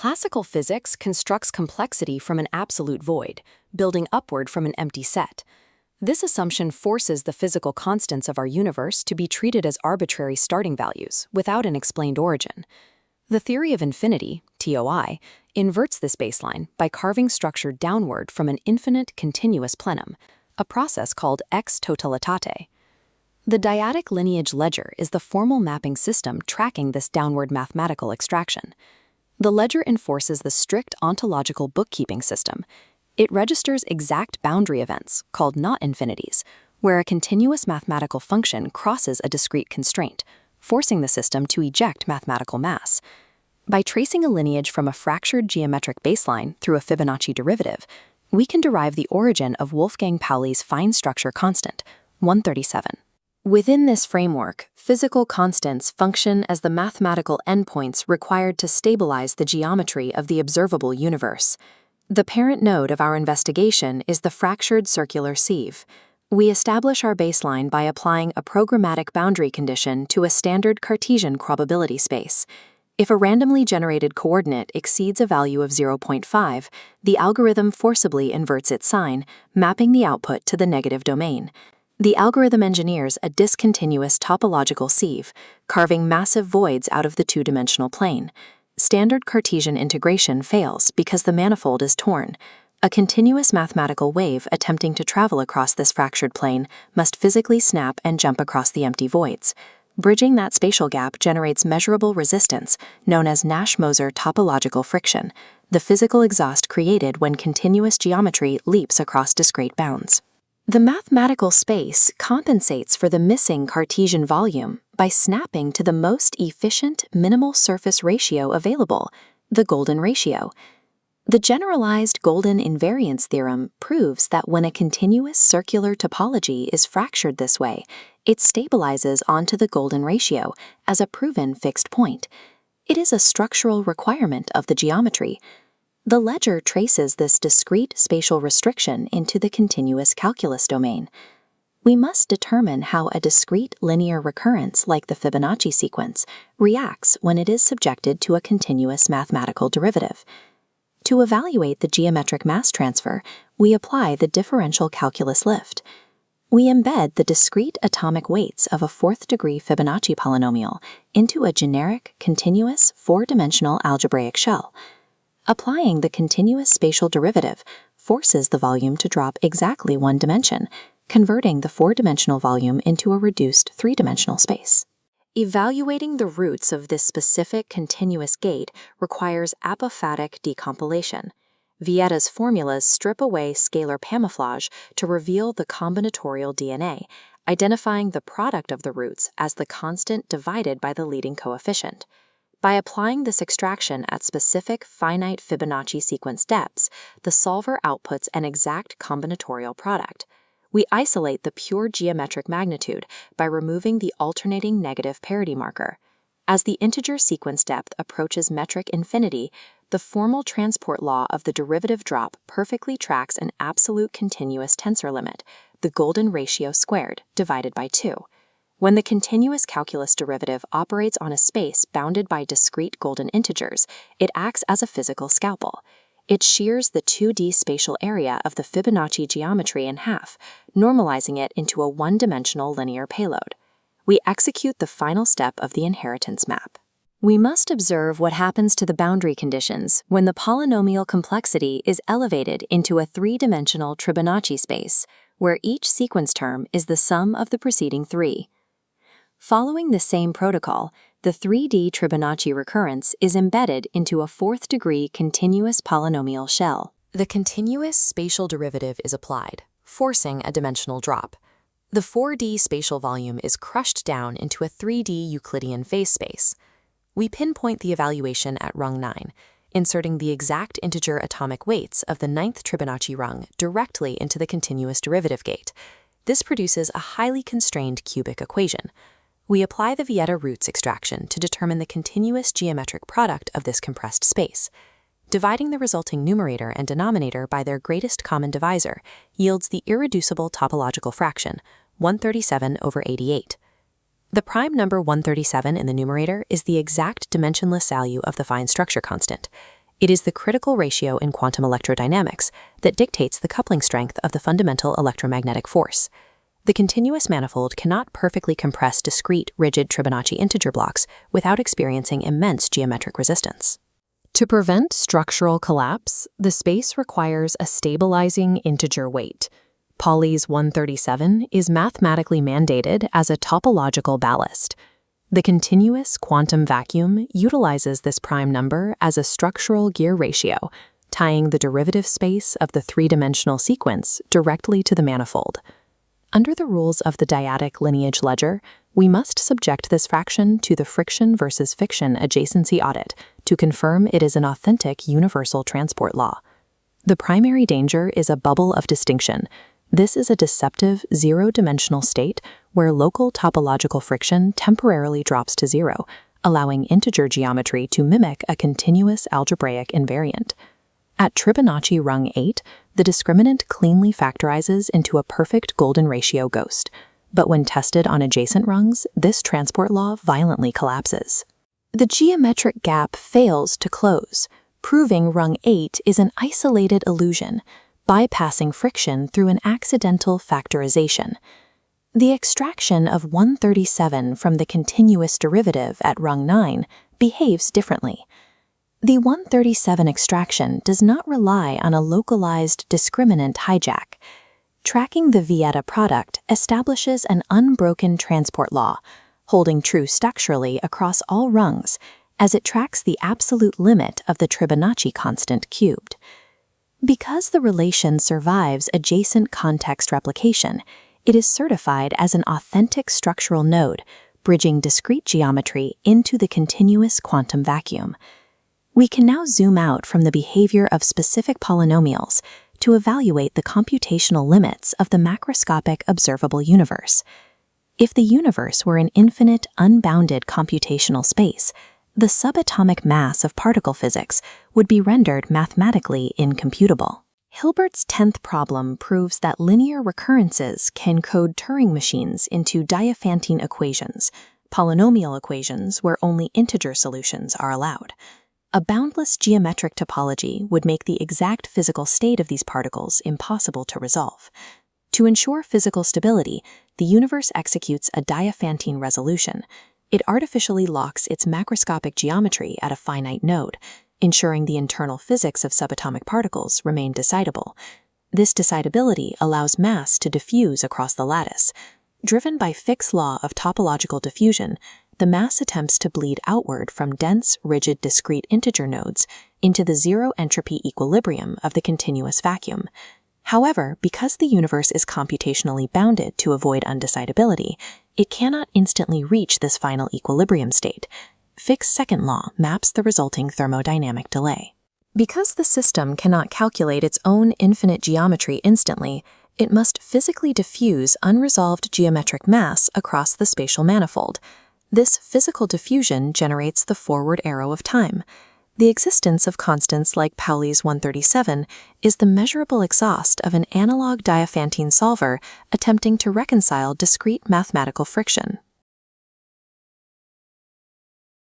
Classical physics constructs complexity from an absolute void, building upward from an empty set. This assumption forces the physical constants of our universe to be treated as arbitrary starting values, without an explained origin. The theory of infinity, TOI, inverts this baseline by carving structure downward from an infinite continuous plenum, a process called ex totalitate. The dyadic lineage ledger is the formal mapping system tracking this downward mathematical extraction. The ledger enforces the strict ontological bookkeeping system. It registers exact boundary events, called not infinities, where a continuous mathematical function crosses a discrete constraint, forcing the system to eject mathematical mass. By tracing a lineage from a fractured geometric baseline through a Fibonacci derivative, we can derive the origin of Wolfgang Pauli's fine structure constant, 137. Within this framework, physical constants function as the mathematical endpoints required to stabilize the geometry of the observable universe. The parent node of our investigation is the fractured circular sieve. We establish our baseline by applying a programmatic boundary condition to a standard Cartesian probability space. If a randomly generated coordinate exceeds a value of 0.5, the algorithm forcibly inverts its sign, mapping the output to the negative domain. The algorithm engineers a discontinuous topological sieve, carving massive voids out of the two-dimensional plane. Standard Cartesian integration fails because the manifold is torn. A continuous mathematical wave attempting to travel across this fractured plane must physically snap and jump across the empty voids. Bridging that spatial gap generates measurable resistance, known as Nash-Moser topological friction, the physical exhaust created when continuous geometry leaps across discrete bounds. The mathematical space compensates for the missing Cartesian volume by snapping to the most efficient minimal surface ratio available, the golden ratio. The generalized golden invariance theorem proves that when a continuous circular topology is fractured this way, it stabilizes onto the golden ratio as a proven fixed point. It is a structural requirement of the geometry. The ledger traces this discrete spatial restriction into the continuous calculus domain. We must determine how a discrete linear recurrence like the Fibonacci sequence reacts when it is subjected to a continuous mathematical derivative. To evaluate the geometric mass transfer, we apply the differential calculus lift. We embed the discrete atomic weights of a fourth-degree Fibonacci polynomial into a generic, continuous, four-dimensional algebraic shell. Applying the continuous spatial derivative forces the volume to drop exactly one dimension, converting the four-dimensional volume into a reduced three-dimensional space. Evaluating the roots of this specific continuous gate requires apophatic decompilation. Vietta's formulas strip away scalar camouflage to reveal the combinatorial DNA, identifying the product of the roots as the constant divided by the leading coefficient. By applying this extraction at specific finite Fibonacci sequence depths, the solver outputs an exact combinatorial product. We isolate the pure geometric magnitude by removing the alternating negative parity marker. As the integer sequence depth approaches metric infinity, the formal transport law of the derivative drop perfectly tracks an absolute continuous tensor limit, the golden ratio squared, divided by 2. When the continuous calculus derivative operates on a space bounded by discrete golden integers, it acts as a physical scalpel. It shears the 2D spatial area of the Fibonacci geometry in half, normalizing it into a one-dimensional linear payload. We execute the final step of the inheritance map. We must observe what happens to the boundary conditions when the polynomial complexity is elevated into a three-dimensional Fibonacci space, where each sequence term is the sum of the preceding three. Following the same protocol, the 3D Fibonacci recurrence is embedded into a fourth-degree continuous polynomial shell. The continuous spatial derivative is applied, forcing a dimensional drop. The 4D spatial volume is crushed down into a 3D Euclidean phase space. We pinpoint the evaluation at rung 9, inserting the exact integer atomic weights of the 9th Fibonacci rung directly into the continuous derivative gate. This produces a highly constrained cubic equation. We apply the Vietta roots extraction to determine the continuous geometric product of this compressed space. Dividing the resulting numerator and denominator by their greatest common divisor yields the irreducible topological fraction, 137/88. The prime number 137 in the numerator is the exact dimensionless value of the fine structure constant. It is the critical ratio in quantum electrodynamics that dictates the coupling strength of the fundamental electromagnetic force. The continuous manifold cannot perfectly compress discrete, rigid Fibonacci integer blocks without experiencing immense geometric resistance. To prevent structural collapse, the space requires a stabilizing integer weight. Pauli's 137 is mathematically mandated as a topological ballast. The continuous quantum vacuum utilizes this prime number as a structural gear ratio, tying the derivative space of the three-dimensional sequence directly to the manifold. Under the rules of the dyadic lineage ledger, we must subject this fraction to the friction versus fiction adjacency audit to confirm it is an authentic universal transport law. The primary danger is a bubble of distinction. This is a deceptive zero-dimensional state where local topological friction temporarily drops to zero, allowing integer geometry to mimic a continuous algebraic invariant. At Fibonacci rung 8, the discriminant cleanly factorizes into a perfect golden ratio ghost, but when tested on adjacent rungs, this transport law violently collapses. The geometric gap fails to close, proving rung 8 is an isolated illusion, bypassing friction through an accidental factorization. The extraction of 137 from the continuous derivative at rung 9 behaves differently. The 137 extraction does not rely on a localized discriminant hijack. Tracking the Vieta product establishes an unbroken transport law, holding true structurally across all rungs, as it tracks the absolute limit of the Fibonacci constant cubed. Because the relation survives adjacent context replication, it is certified as an authentic structural node, bridging discrete geometry into the continuous quantum vacuum. We can now zoom out from the behavior of specific polynomials to evaluate the computational limits of the macroscopic observable universe. If the universe were an infinite, unbounded computational space, the subatomic mass of particle physics would be rendered mathematically incomputable. Hilbert's 10th problem proves that linear recurrences can code Turing machines into Diophantine equations, polynomial equations where only integer solutions are allowed. A boundless geometric topology would make the exact physical state of these particles impossible to resolve. To ensure physical stability, the universe executes a Diophantine resolution. It artificially locks its macroscopic geometry at a finite node, ensuring the internal physics of subatomic particles remain decidable. This decidability allows mass to diffuse across the lattice. Driven by Fick's law of topological diffusion, the mass attempts to bleed outward from dense, rigid, discrete integer nodes into the zero-entropy equilibrium of the continuous vacuum. However, because the universe is computationally bounded to avoid undecidability, it cannot instantly reach this final equilibrium state. Fick's second law maps the resulting thermodynamic delay. Because the system cannot calculate its own infinite geometry instantly, it must physically diffuse unresolved geometric mass across the spatial manifold. This physical diffusion generates the forward arrow of time. The existence of constants like Pauli's 137 is the measurable exhaust of an analog Diophantine solver attempting to reconcile discrete mathematical friction.